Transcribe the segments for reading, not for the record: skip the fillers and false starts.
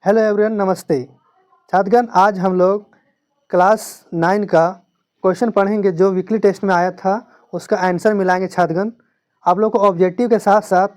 Hello everyone, नमस्ते छात्रगण। आज हम लोग क्लास 9 का क्वेश्चन पढ़ेंगे जो वीकली टेस्ट में आया था, उसका आंसर मिलाएंगे छात्रगण। आप लोग को ऑब्जेक्टिव के साथ साथ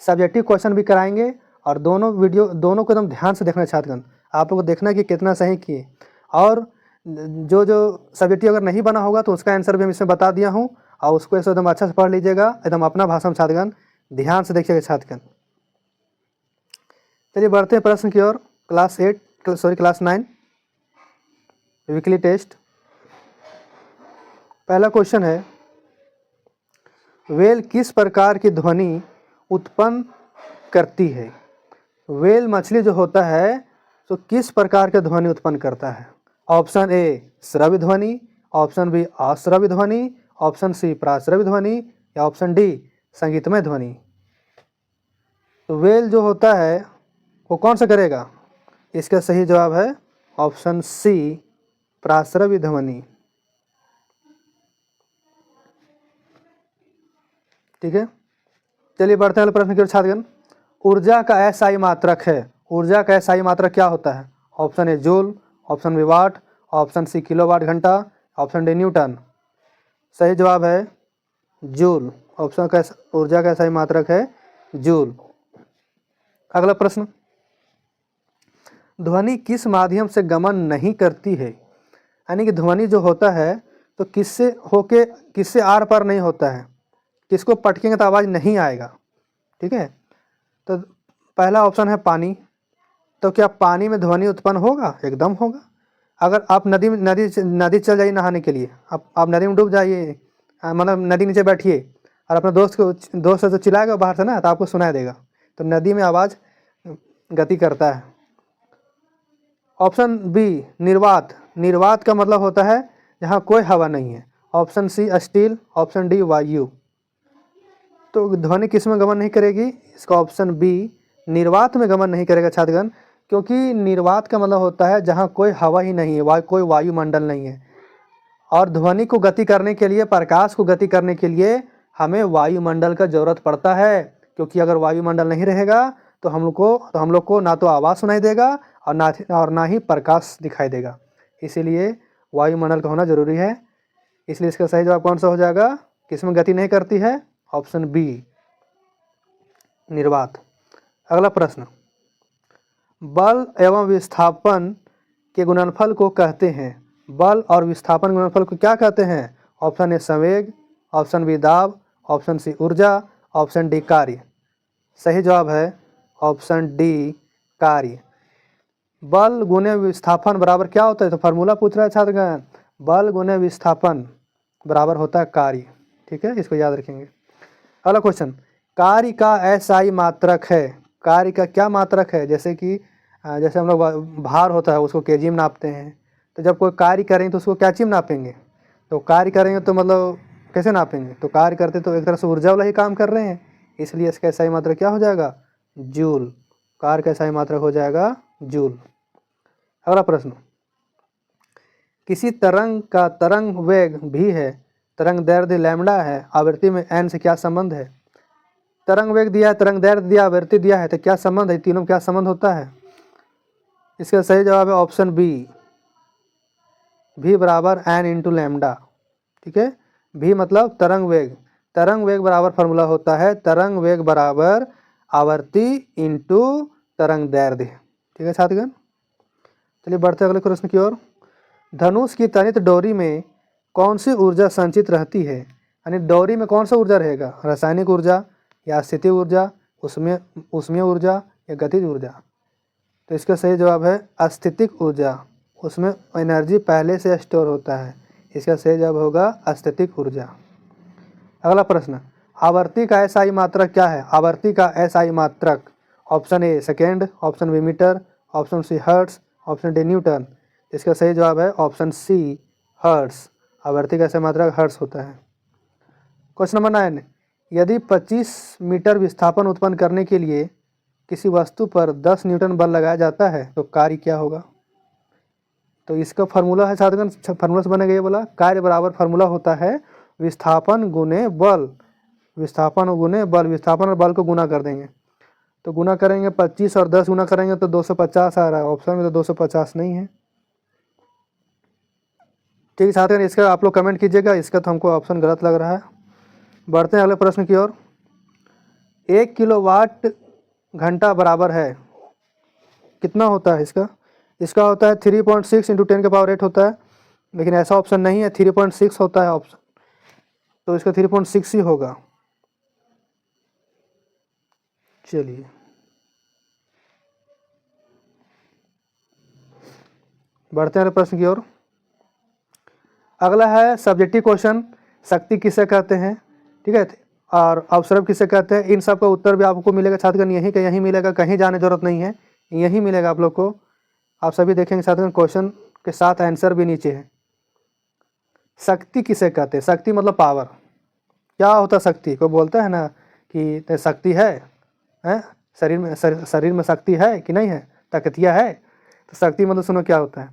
सब्जेक्टिव क्वेश्चन भी कराएंगे और दोनों को एकदम ध्यान से देखना है छात्रगण। आप लोग को देखना है कि कितना सही किए, और जो सब्जेक्टिव अगर नहीं बना होगा तो उसका आंसर भी हम इसमें बता दिया हूँ, और उसको एकदम अच्छा से पढ़ लीजिएगा, एकदम अपना भाषा में छात्रगण ध्यान से देखिएगा छात्रगण। चलिए बढ़ते हैं प्रश्न की ओर। Class 9 weekly test. पहला क्वेश्चन है, व्हेल किस प्रकार की ध्वनि उत्पन्न करती है। व्हेल मछली जो होता है तो किस प्रकार के ध्वनि उत्पन्न करता है। ऑप्शन ए श्रव्य ध्वनि, ऑप्शन बी अश्रव्य ध्वनि, ऑप्शन सी प्राश्रव्य ध्वनि, या ऑप्शन डी संगीतमय ध्वनि। तो व्हेल जो होता है वो कौन सा करेगा। इसका सही जवाब है ऑप्शन सी प्राश्रव्य ध्वनि। ठीक है, चलिए बढ़ते हैं प्रश्न की ओर छात्रगण। ऊर्जा का एसआई मात्रक है। ऊर्जा का एसआई मात्रक क्या होता है। Option A joule, option B watt, option C kilowatt घंटा, ऑप्शन डी न्यूटन। सही जवाब है जूल। ऑप्शन का ऊर्जा का एसआई मात्रक है जूल। अगला प्रश्न, ध्वनि किस माध्यम से गमन नहीं करती है। यानी कि ध्वनि जो होता है तो किससे आर पार नहीं होता है, किसको पटकेंगे तो आवाज़ नहीं आएगा। ठीक है, तो पहला ऑप्शन है पानी। तो क्या पानी में ध्वनि उत्पन्न होगा। एकदम होगा। अगर आप नदी चल जाइए नहाने के लिए, आप नदी में डूब जाइए, मतलब नदी नीचे बैठिए और अपने दोस्त से जो चिल्लाएगा बाहर से ना, तो आपको सुनाई देगा। तो नदी में आवाज़ गति करता है। ऑप्शन बी निर्वात। निर्वात का मतलब होता है जहाँ कोई हवा नहीं है। Option C steel, option D वायु। तो ध्वनि किस में गमन नहीं करेगी। इसका ऑप्शन बी निर्वात में गमन नहीं करेगा छात्रगण, क्योंकि निर्वात का मतलब होता है जहाँ कोई हवा ही नहीं है, कोई वायुमंडल नहीं है। और ध्वनि को गति करने के लिए, प्रकाश को गति करने के लिए हमें वायुमंडल का ज़रूरत पड़ता है, क्योंकि अगर वायुमंडल नहीं रहेगा तो हम लोग को ना तो आवाज़ सुनाई देगा और ना ही प्रकाश दिखाई देगा। इसीलिए वायुमंडल का होना जरूरी है। इसलिए इसका सही जवाब कौन सा हो जाएगा, किसमें गति नहीं करती है। ऑप्शन बी निर्वात। अगला प्रश्न, बल एवं विस्थापन के गुणनफल को कहते हैं। बल और विस्थापन गुणनफल को क्या कहते हैं। ऑप्शन ए संवेग, ऑप्शन बी दाब, ऑप्शन सी ऊर्जा, ऑप्शन डी कार्य। सही जवाब है ऑप्शन डी कार्य। बल गुने विस्थापन बराबर क्या होता है, तो फार्मूला पूछ रहा है छात्रगण। बल गुने विस्थापन बराबर होता है कार्य। ठीक है, इसको याद रखेंगे। अगला क्वेश्चन, कार्य का एसआई मात्रक है। कार्य का क्या मात्रक है। जैसे हम लोग भार होता है उसको केजी में नापते हैं, तो जब कोई कार्य करेंगे तो उसको क्या चीज में नापेंगे। तो कार्य करेंगे तो मतलब कैसे नापेंगे। तो कार्य करते तो एक तरह से ऊर्जा वाला ही काम कर रहे हैं, इसलिए इसका एसआई मात्रक क्या हो जाएगा, जूल। कार्य का एसआई मात्रक हो जाएगा जूल। अगला प्रश्न, किसी तरंग का तरंग वेग भी है, तरंग दैर्ध्य लैम्डा है, आवृत्ति में एन से क्या संबंध है। तरंग वेग दिया है, तरंग दैर्ध्य दिया, आवृत्ति दिया है, तो क्या संबंध है, तीनों में क्या संबंध होता है। इसका सही जवाब है ऑप्शन बी, भी बराबर एन इंटू लैम्डा। ठीक है, भी मतलब तरंग वेग। तरंग वेग बराबर फॉर्मूला होता है तरंग वेग बराबर आवर्ती इंटू तरंग दैर्ध्य। ठीक है छात्रगण, चलिए बढ़ते अगले प्रश्न की ओर। धनुष की तनित डोरी में कौन सी ऊर्जा संचित रहती है। यानी डोरी में कौन सा ऊर्जा रहेगा, रासायनिक ऊर्जा या स्थितिज ऊर्जा, उसमें ऊर्जा या गतिज ऊर्जा। तो इसका सही जवाब है अस्थितिक ऊर्जा। उसमें एनर्जी पहले से स्टोर होता है, इसका सही जवाब होगा अस्थितिक ऊर्जा। अगला प्रश्न, आवर्ती का एसआई मात्रक क्या है। आवर्ती का एसआई मात्रक, option A second, option B metre, option C hertz, option D newton. इसका सही जवाब है ऑप्शन सी हर्ट्स। आवर्ती का एसआई मात्रक हर्ट्स होता है। क्वेश्चन नंबर 9, यदि 25 मीटर विस्थापन उत्पन्न करने के लिए किसी वस्तु पर 10 न्यूटन बल लगाया जाता है तो कार्य क्या होगा। तो इसका फार्मूला है छात्रगण, फार्मूला से बनेगा ये बोला, कार्य बराबर फार्मूला होता है विस्थापन गुने बल। विस्थापन गुने बल, विस्थापन और बल को गुना कर देंगे तो गुना करेंगे 25 और 10 गुना करेंगे तो 250 आ रहा है। ऑप्शन में तो 250 नहीं है। ठीक साथियों, इसका आप लोग कमेंट कीजिएगा, इसका तो हमको ऑप्शन गलत लग रहा है। बढ़ते हैं अगले प्रश्न की ओर। 1 किलोवाट घंटा बराबर है, कितना होता है इसका? इसका होता है 3.6 × 10⁸ होता है, लेकिन ऐसा ऑप्शन नहीं है, 3.6 होता है ऑप्शन, तो इसका 3.6 ही होगा। चलिए बढ़ते हैं प्रश्न की ओर। अगला है सब्जेक्टिव क्वेश्चन, शक्ति किसे कहते हैं, ठीक है, और अवसर्व किसे कहते हैं। इन सब का उत्तर भी आपको मिलेगा छात्रगण यहीं का यहीं मिलेगा, कहीं जाने जरूरत नहीं है, यहीं मिलेगा आप लोग को। आप सभी देखेंगे छात्रगण, क्वेश्चन के साथ आंसर भी नीचे है। शक्ति किसे कहते हैं? शक्ति मतलब पावर। क्या होता है शक्ति? कोई बोलता है ना कि शक्ति है शरीर में शक्ति है कि नहीं है, ताकतिया है। तो शक्ति मतलब सुनो क्या होता है,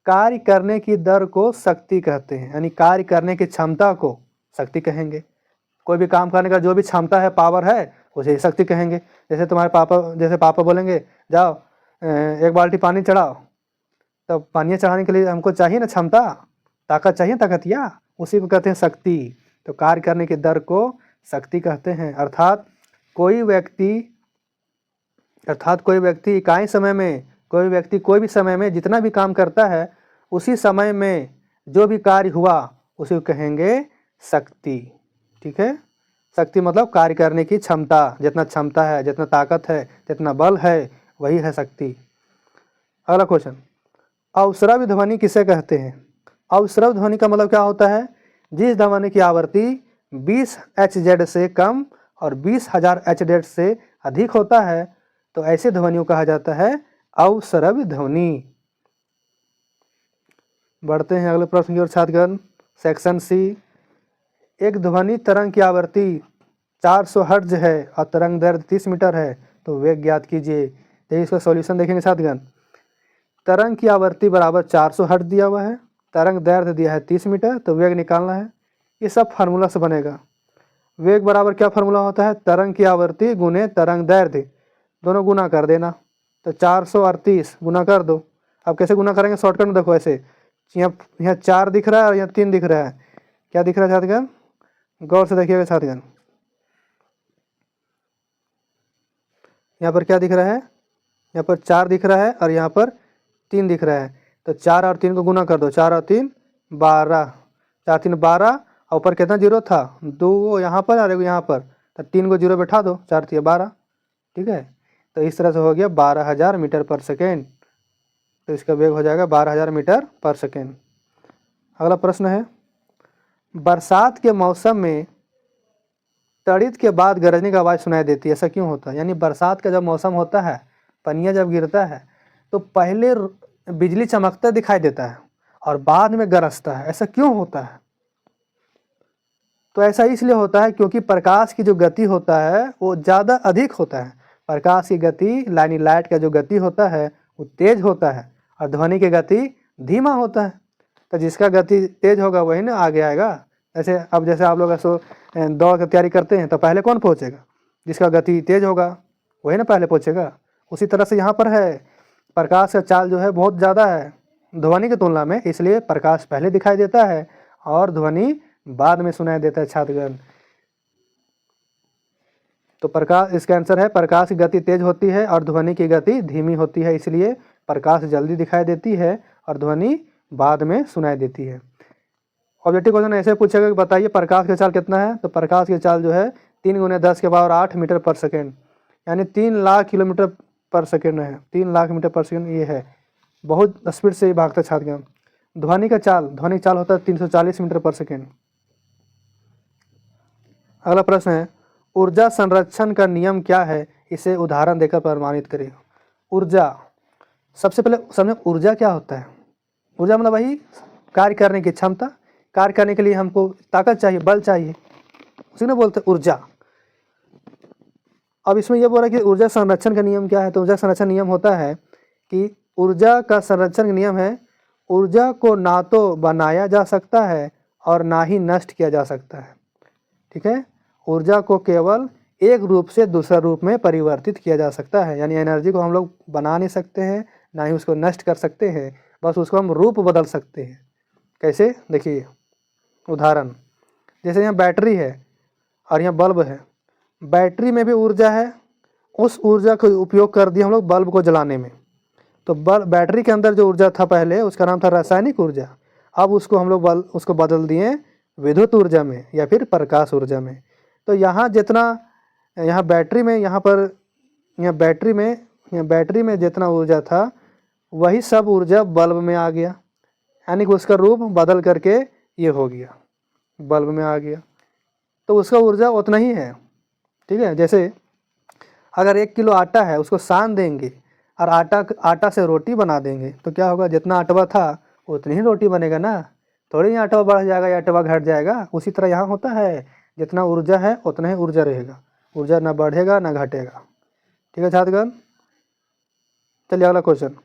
कार्य करने की दर को शक्ति कहते हैं, यानी कार्य करने की क्षमता को शक्ति कहेंगे। कोई भी काम करने का जो भी क्षमता है, पावर है, उसे शक्ति कहेंगे। जैसे तुम्हारे पापा बोलेंगे जाओ 1 बाल्टी पानी चढ़ाओ, तो पानी चढ़ाने के लिए हमको चाहिए ना क्षमता, ताकत चाहिए, ताकतिया, उसी को कहते हैं शक्ति। तो कार्य करने की दर को शक्ति कहते हैं। अर्थात कोई व्यक्ति इकाई समय में, कोई व्यक्ति कोई भी समय में जितना भी काम करता है, उसी समय में जो भी कार्य हुआ उसे कहेंगे शक्ति। ठीक है, शक्ति मतलब कार्य करने की क्षमता, जितना क्षमता है, जितना ताकत है, जितना बल है, वही है शक्ति। अगला क्वेश्चन, अवस्रव ध्वनि किसे कहते हैं? अवस्रव ध्वनि का मतलब क्या होता है? जिस ध्वनि की आवृत्ति 20 Hz से कम और 20,000 Hz से अधिक होता है, तो ऐसे ध्वनियों कहा जाता है अवस्रव ध्वनि। बढ़ते हैं अगले प्रश्न की ओर छात्रगण, सेक्शन सी। एक ध्वनि तरंग की आवृत्ति 400 हर्ट्ज है और तरंग दैर्घ्य 30 मीटर है, तो वेग ज्ञात कीजिए। देखिए इसका सॉल्यूशन देखेंगे छात्रगण। तरंग की आवृत्ति बराबर 400 हर्ट्ज दिया हुआ है, तरंग दैर्घ्य दिया है 30 मीटर, तो वेग निकालना है। ये सब फार्मूला से बनेगा। वेग बराबर क्या फार्मूला होता है? तरंग की आवृत्ति गुने तरंग दैर्घ्य, दोनों गुना कर देना, तो 400 और 30 गुना कर दो। अब कैसे गुना करेंगे? शॉर्टकट में देखो, ऐसे यहाँ 4 दिख रहा है और यहाँ 3 दिख रहा है। क्या दिख रहा है छात्रगण? गौर से देखिएगा छात्रगण, यहाँ पर क्या दिख रहा है? यहाँ पर 4 दिख रहा है और यहाँ पर 3 दिख रहा है, तो 4 और 3 को गुना कर दो, 4 और 3 12, 4 3 12, और ऊपर कितना जीरो था? 2 यहाँ पर और यहाँ पर, तो 3 को जीरो बैठा दो, 4 3 12। ठीक है, तो इस तरह से हो गया 12,000 मीटर पर सेकेंड। तो इसका वेग हो जाएगा 12,000 मीटर पर सेकेंड। अगला प्रश्न है, बरसात के मौसम में तड़ित के बाद गरजने की आवाज़ सुनाई देती है, ऐसा क्यों होता है? यानी बरसात का जब मौसम होता है, पनिया जब गिरता है, तो पहले बिजली चमकता दिखाई देता है और बाद में गरजता है, ऐसा क्यों होता है? तो ऐसा इसलिए होता है क्योंकि प्रकाश की जो गति होता है वो ज़्यादा अधिक होता है। प्रकाश की गति, लाइट का जो गति होता है वो तेज होता है, और ध्वनि की गति धीमा होता है। तो जिसका गति तेज होगा वही ना आगे आएगा। जैसे आप लोग ऐसो दौड़ की तैयारी करते हैं, तो पहले कौन पहुंचेगा? जिसका गति तेज होगा वही ना पहले पहुंचेगा। उसी तरह से यहाँ पर है, प्रकाश का चाल जो है बहुत ज़्यादा है ध्वनि की तुलना में, इसलिए प्रकाश पहले दिखाई देता है और ध्वनि बाद में सुनाई देता है छात्रगण। तो प्रकाश, इसका आंसर है प्रकाश की गति तेज होती है और ध्वनि की गति धीमी होती है, इसलिए प्रकाश जल्दी दिखाई देती है और ध्वनि बाद में सुनाई देती है। ऑब्जेक्टिव क्वेश्चन ऐसे पूछेगा कि बताइए प्रकाश का चाल कितना है? तो प्रकाश की चाल जो है 3 × 10⁸ मीटर पर सेकेंड, यानी 3 लाख किलोमीटर पर सेकेंड है। 3 लाख मीटर पर सेकेंड ये है, बहुत स्पीड से भागता छात्रगण। ध्वनि का चाल होता है 340 मीटर पर सेकेंड। अगला प्रश्न है, ऊर्जा संरक्षण का नियम क्या है? इसे उदाहरण देकर प्रमाणित करिए। ऊर्जा, सबसे पहले समझो ऊर्जा क्या होता है। ऊर्जा मतलब वही कार्य करने की क्षमता, कार्य करने के लिए हमको ताकत चाहिए, बल चाहिए, उसी ने बोलते ऊर्जा। अब इसमें यह बोल रहा है कि ऊर्जा संरक्षण का नियम क्या है? तो ऊर्जा संरक्षण नियम होता है कि ऊर्जा का संरक्षण का नियम है, ऊर्जा को ना तो बनाया जा सकता है और ना ही नष्ट किया जा सकता है। ठीक है, ऊर्जा को केवल एक रूप से दूसरा रूप में परिवर्तित किया जा सकता है। यानी एनर्जी को हम लोग बना नहीं सकते हैं, ना ही उसको नष्ट कर सकते हैं, बस उसको हम रूप बदल सकते हैं। कैसे, देखिए उदाहरण, जैसे यहाँ बैटरी है और यहाँ बल्ब है। बैटरी में भी ऊर्जा है, उस ऊर्जा का उपयोग कर दिया हम लोग बल्ब को जलाने में। तो बैटरी के अंदर जो ऊर्जा था पहले, उसका नाम था रासायनिक ऊर्जा। अब उसको हम लोग उसको बदल दिए विद्युत ऊर्जा में या फिर प्रकाश ऊर्जा में। तो यहाँ जितना यहाँ बैटरी में यहाँ बैटरी में जितना ऊर्जा था, वही सब ऊर्जा बल्ब में आ गया। यानी कि उसका रूप बदल करके ये हो गया, बल्ब में आ गया। तो उसका ऊर्जा उतना ही है। ठीक है, जैसे अगर 1 किलो आटा है, उसको सान देंगे और आटा से रोटी बना देंगे, तो क्या होगा, जितना आटवा था उतनी ही रोटी बनेगा ना, थोड़ी ही आटवा बढ़ जाएगा या आटवा घट जाएगा। उसी तरह यहाँ होता है, जितना ऊर्जा है उतना ही ऊर्जा रहेगा, ऊर्जा ना बढ़ेगा ना घटेगा। ठीक है छात्रगण, चलिए अगला क्वेश्चन,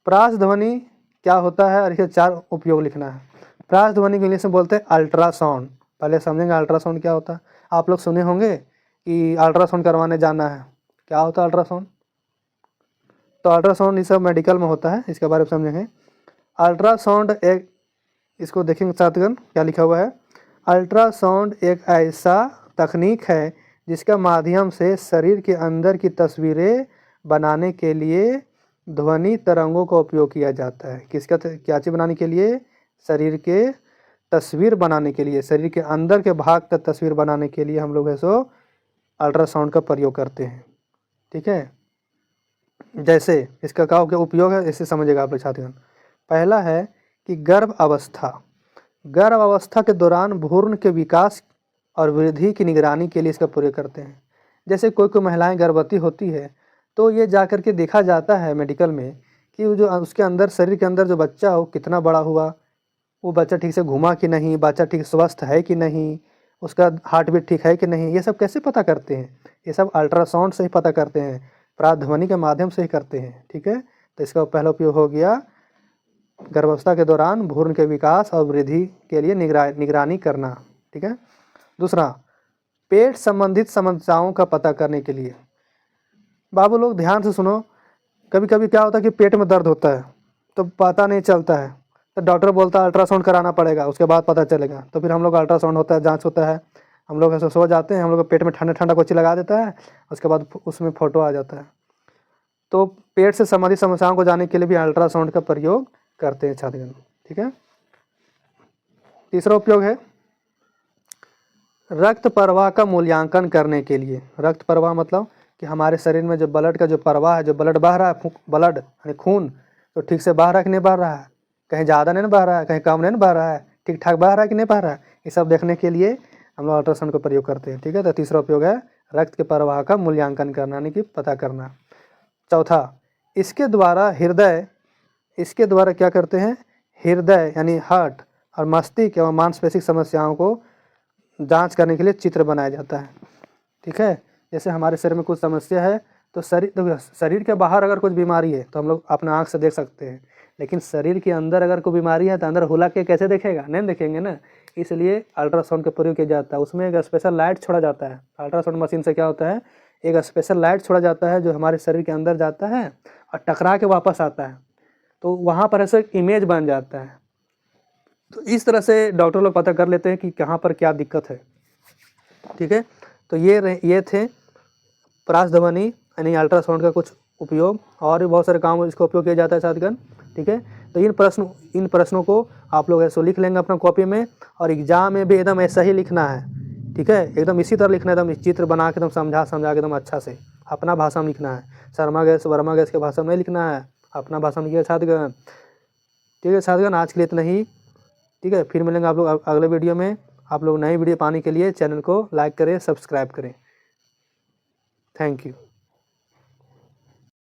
प्रास ध्वनि क्या होता है और इसके 4 उपयोग लिखना है। प्रास ध्वनि को इंग्लिश में बोलते हैं अल्ट्रासाउंड। पहले समझेंगे अल्ट्रासाउंड क्या होता है। आप लोग सुने होंगे कि अल्ट्रासाउंड करवाने जाना है, क्या होता है अल्ट्रासाउंड। तो अल्ट्रासाउंड ये सब मेडिकल में होता है, इसके बारे में समझेंगे। अल्ट्रासाउंड एक, इसको देखेंगे छात्रगण क्या लिखा हुआ है। अल्ट्रासाउंड एक ऐसा तकनीक है जिसका माध्यम से शरीर के अंदर की तस्वीरें बनाने के लिए ध्वनि तरंगों का उपयोग किया जाता है। किसका, क्या चीज़ बनाने के लिए, शरीर के तस्वीर बनाने के लिए, शरीर के अंदर के भाग का तस्वीर बनाने के लिए हम लोग ऐसो अल्ट्रासाउंड का प्रयोग करते हैं। ठीक है, जैसे इसका क्या उपयोग है, इससे समझेगा आप लोग छात्रगण। पहला है कि गर्भ अवस्था के दौरान भ्रूण के विकास और वृद्धि की निगरानी के लिए इसका प्रयोग करते हैं। जैसे कोई महिलाएं गर्भवती होती है, तो ये जा कर के देखा जाता है मेडिकल में कि वो जो उसके अंदर, शरीर के अंदर जो बच्चा हो कितना बड़ा हुआ, वो बच्चा ठीक से घूमा कि नहीं, बच्चा ठीक स्वस्थ है कि नहीं, उसका हार्ट बीट ठीक है कि नहीं, ये सब कैसे पता करते हैं, ये सब अल्ट्रासाउंड से ही पता करते हैं, प्राध्वनि के माध्यम से ही करते हैं। ठीक है, तो इसका पहला उपयोग हो गया गर्भावस्था के दौरान भ्रूण के विकास और वृद्धि के लिए निगरानी करना। ठीक है, दूसरा, पेट संबंधित समस्याओं का पता करने के लिए। बाबू लोग ध्यान से सुनो, कभी कभी क्या होता है कि पेट में दर्द होता है तो पता नहीं चलता है, तो डॉक्टर बोलता है अल्ट्रासाउंड कराना पड़ेगा, उसके बाद पता चलेगा। तो फिर हम लोग अल्ट्रासाउंड होता है, जांच होता है, हम लोग ऐसे सो जाते हैं, हम लोग पेट में ठंडा ठंडा कुछ लगा देता है, उसके बाद उसमें फ़ोटो आ जाता है। तो पेट से संबंधित समस्याओं को जानने के लिए भी अल्ट्रासाउंड का प्रयोग करते हैं छात्रगण। ठीक है, तीसरा उपयोग है रक्त प्रवाह का मूल्यांकन करने के लिए। रक्त प्रवाह मतलब कि हमारे शरीर में जो ब्लड का जो प्रवाह है, जो ब्लड बह रहा है, ब्लड यानी खून, तो ठीक से बह रहा है कि नहीं बह रहा है, कहीं ज़्यादा नहीं बह रहा है, कहीं कम नहीं बह रहा है, ठीक ठाक बह रहा है कि नहीं बह रहा है, ये सब देखने के लिए हम लोग अल्ट्रासाउंड का प्रयोग करते हैं। ठीक है, तो तीसरा उपयोग है रक्त के प्रवाह का मूल्यांकन करना, यानी कि पता करना। चौथा, इसके द्वारा क्या करते हैं, हृदय यानी हार्ट और मस्तिष्क एवं मांसपेशिक समस्याओं को जांच करने के लिए चित्र बनाया जाता है। ठीक है, जैसे हमारे शरीर में कुछ समस्या है, तो शरीर के बाहर अगर कुछ बीमारी है तो हम लोग अपना आँख से देख सकते हैं, लेकिन शरीर के अंदर अगर कोई बीमारी है तो अंदर हुला के कैसे देखेगा, नहीं देखेंगे ना। इसलिए अल्ट्रासाउंड का प्रयोग किया जाता है। उसमें एक स्पेशल लाइट छोड़ा जाता है, अल्ट्रासाउंड मशीन से क्या होता है, एक स्पेशल लाइट छोड़ा जाता है जो हमारे शरीर के अंदर जाता है और टकरा के वापस आता है, तो वहाँ पर ऐसे इमेज बन जाता है। तो इस तरह से डॉक्टर लोग पता कर लेते हैं कि कहाँ पर क्या दिक्कत है। ठीक है, तो ये थे प्रास ध्वनि यानी अल्ट्रासाउंड का कुछ उपयोग, और भी बहुत सारे काम इसका उपयोग किया जाता है छात्रगण। ठीक है, तो इन प्रश्नों को आप लोग ऐसे लिख लेंगे अपना कॉपी में, और एग्जाम में भी एकदम ऐसा ही लिखना है। ठीक है, एकदम इसी तरह लिखना है, एकदम चित्र बना के एकदम समझा के एकदम अच्छा से अपना भाषा में लिखना है। शर्मा गैस वर्मा गैस के भाषा में नहीं लिखना है, अपना भाषा में लिखिए छात्रगण। ठीक है छात्रगण, आज के लिए इतना ही। ठीक है, फिर मिलेंगे आप लोग अगले वीडियो में। आप लोग नई वीडियो पाने के लिए चैनल को लाइक करें, सब्सक्राइब करें। Thank you.